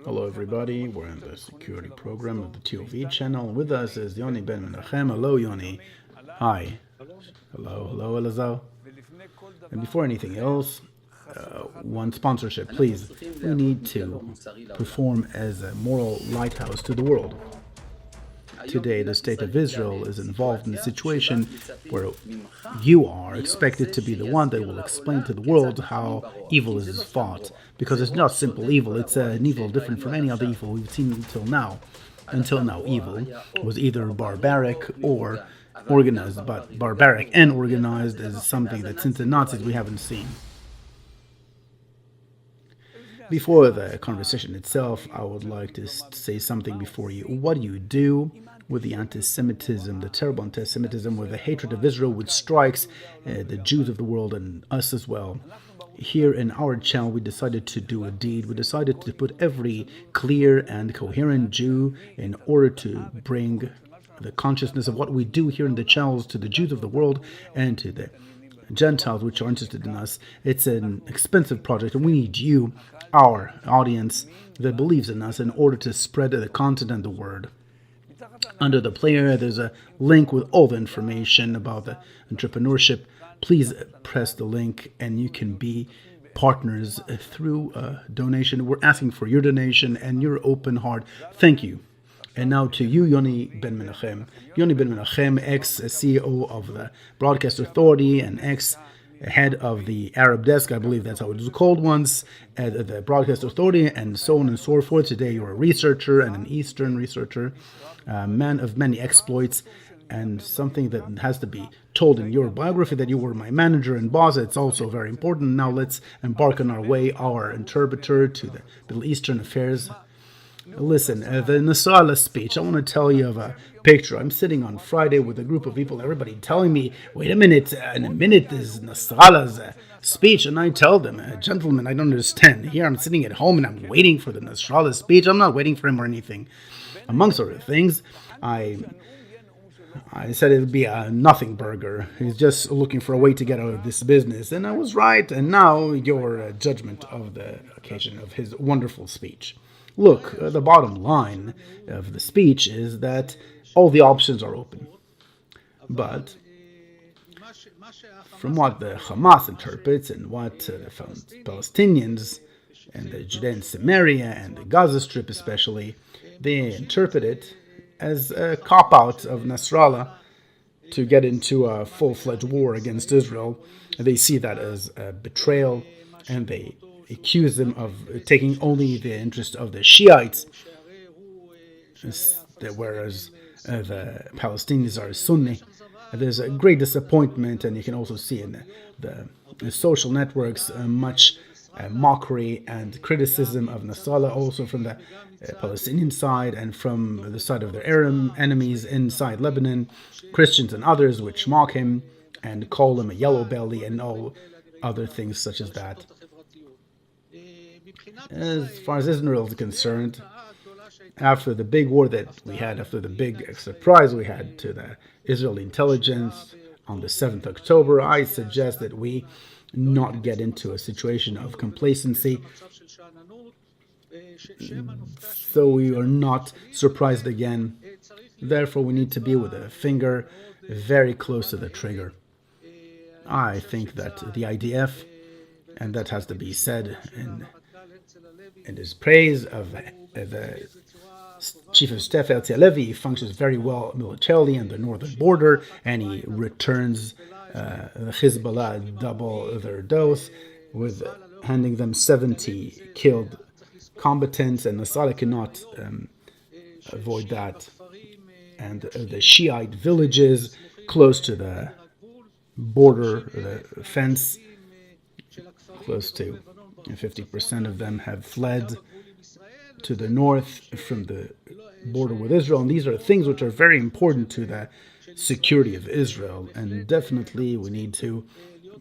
Hello everybody, we're in the security program of the TOV channel. With us is Yoni Ben Menachem. Hello Yoni. Hi. Hello Elazar. And before anything else, one sponsorship, please. We need to perform as a moral lighthouse to the world. Today, the state of Israel is involved in a situation where you are expected to be the one that will explain to the world how evil is fought. Because it's not simple evil, it's an evil different from any other evil we've seen until now. Until now, evil was either barbaric or organized, but barbaric and organized is something that since the Nazis we haven't seen. Before the conversation itself, I would like to say something before you. What do you do with the anti-Semitism, the terrible anti-Semitism, with the hatred of Israel, which strikes the Jews of the world and us as well? Here in our channel, we decided to do a deed. We decided to put every clear and coherent Jew in order to bring the consciousness of what we do here in the channels to the Jews of the world and to the Gentiles which are interested in us. It's an expensive project, and we need you, our audience, that believes in us in order to spread the content and the word. Under the player, there's a link with all the information about the entrepreneurship. Please press the link and you can be partners through a donation. We're asking for your donation and your open heart. Thank you. And now to you, Yoni Ben Menachem. Yoni Ben Menachem, ex-CEO of the Broadcast Authority and ex-head of the Arab Desk, I believe that's how it was called once, at the Broadcast Authority, and so on and so forth. Today you're a researcher and an Eastern researcher, a man of many exploits, and something that has to be told in your biography that you were my manager and boss. It's also very important. Now let's embark on our way, our interpreter to the Middle Eastern affairs. Listen, the Nasrallah speech, I want to tell you of a picture. I'm sitting on Friday with a group of people, everybody telling me, wait a minute, in a minute is Nasrallah's speech. And I tell them, gentlemen, I don't understand. Here I'm sitting at home and I'm waiting for the Nasrallah speech. I'm not waiting for him or anything. Amongst other things, I said it would be a nothing burger. He's just looking for a way to get out of this business. And I was right. And now your judgment of the occasion of his wonderful speech. Look, the bottom line of the speech is that all the options are open. But from what the Hamas interprets and what the Palestinians and the Judean Samaria and the Gaza Strip especially, they interpret it as a cop-out of Nasrallah to get into a full-fledged war against Israel. They see that as a betrayal, and they accuse him of taking only the interest of the Shiites, whereas the Palestinians are Sunni. There's a great disappointment, and you can also see in the social networks much mockery and criticism of Nasrallah, also from the Palestinian side and from the side of their Arab enemies inside Lebanon, Christians and others, which mock him and call him a yellow belly and all other things such as that. As far as Israel is concerned, after the big war that we had, after the big surprise we had to the Israeli intelligence on the 7th October, I suggest that we not get into a situation of complacency, so we are not surprised again. Therefore, we need to be with a finger very close to the trigger. I think that the IDF, and that has to be said in his praise of the Chief of Staff Herzi Halevi, functions very well militarily on the northern border, and he returns the Hezbollah double their dose with handing them 70 killed combatants, and Nasrallah cannot avoid that. And the Shiite villages close to the border, the fence, close to 50% of them have fled to the north from the border with Israel. And these are things which are very important to the security of Israel. And definitely we need to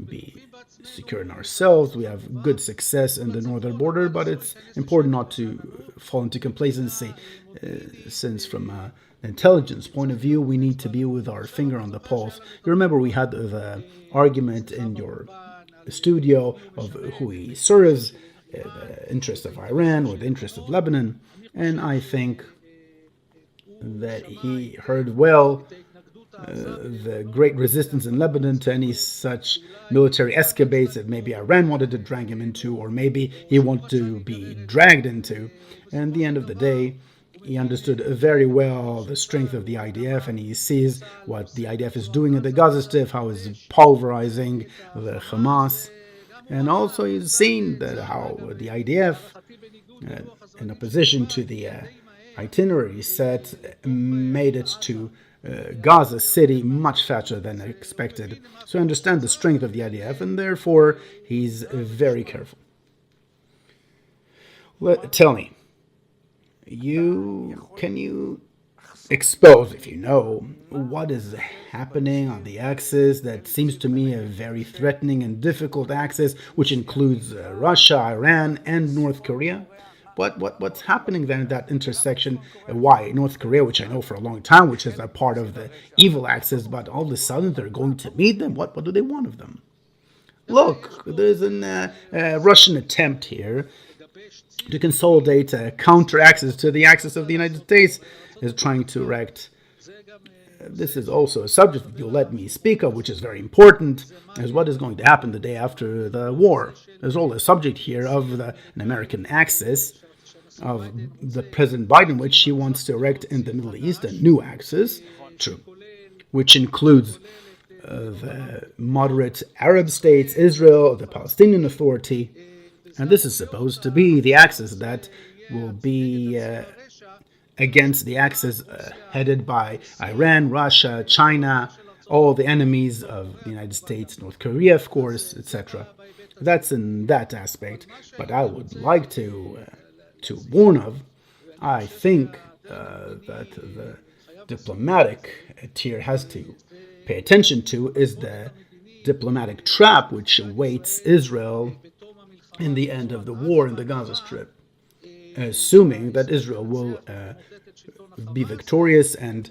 be secure in ourselves. We have good success in the northern border, but it's important not to fall into complacency, since from an intelligence point of view, we need to be with our finger on the pulse. You remember we had the argument in your studio of who he serves the interest of Iran or the interest of Lebanon. And I think that he heard well the great resistance in Lebanon to any such military escapades that maybe Iran wanted to drag him into, or maybe he wanted to be dragged into. And at the end of the day, he understood very well the strength of the IDF, and he sees what the IDF is doing in the Gaza Strip, how it's pulverizing the Hamas. And also he's seen that how the IDF, in opposition to the itinerary set, made it to Gaza City much faster than expected. So I understand the strength of the IDF, and therefore he's very careful. Tell me, can you expose, if you know, what is happening on the axis that seems to me a very threatening and difficult axis, which includes Russia, Iran, and North Korea? What's happening then at that intersection? Why North Korea, which I know for a long time, which is a part of the evil axis, but all of a sudden they're going to meet them? What do they want of them? Look, there's a Russian attempt here to consolidate a counter-axis to the axis of the United States, is trying to erect. This is also a subject that you'll let me speak of, which is very important, is what is going to happen the day after the war. There's all a subject here of an American axis of the President Biden, which he wants to erect in the Middle East, a new axis, true, which includes the moderate Arab states, Israel, the Palestinian Authority, and this is supposed to be the axis that will be against the axis headed by Iran, Russia, China, all the enemies of the United States, North Korea, of course, etc. That's in that aspect. But I would like to warn of, I think that the diplomatic tier has to pay attention to is the diplomatic trap which awaits Israel in the end of the war in the Gaza Strip, assuming that Israel will be victorious and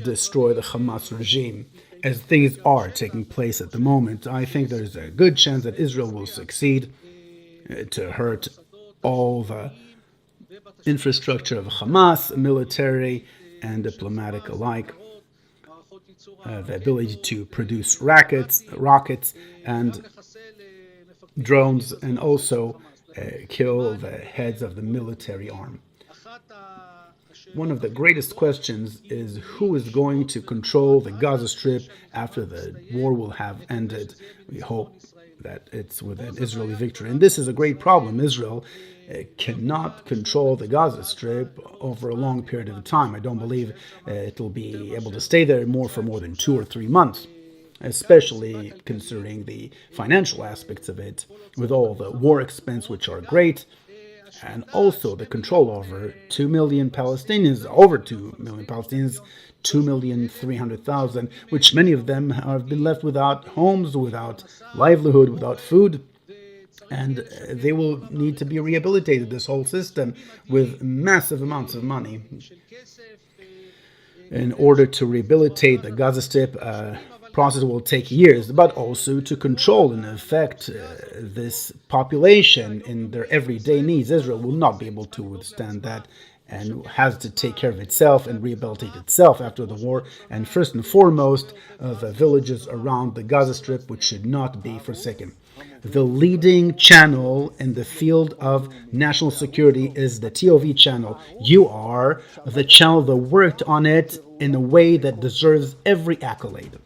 destroy the Hamas regime, as things are taking place at the moment. I think there's a good chance that Israel will succeed to hurt all the infrastructure of Hamas, military and diplomatic alike, the ability to produce rockets and drones, and also kill the heads of the military arm. One of the greatest questions is who is going to control the Gaza Strip after the war will have ended. We hope that it's with an Israeli victory. And this is a great problem. Israel cannot control the Gaza Strip over a long period of time. I don't believe it will be able to stay there for more than 2 or 3 months, especially considering the financial aspects of it, with all the war expense, which are great, and also the control over 2 million Palestinians, over 2 million Palestinians, 2,300,000, which many of them have been left without homes, without livelihood, without food, and they will need to be rehabilitated, this whole system, with massive amounts of money. In order to rehabilitate the Gaza Strip, process will take years, but also to control and affect this population in their everyday needs. Israel will not be able to withstand that and has to take care of itself and rehabilitate itself after the war, and first and foremost the villages around the Gaza Strip, which should not be forsaken. The leading channel in the field of national security is the TOV channel. You are the channel that worked on it in a way that deserves every accolade.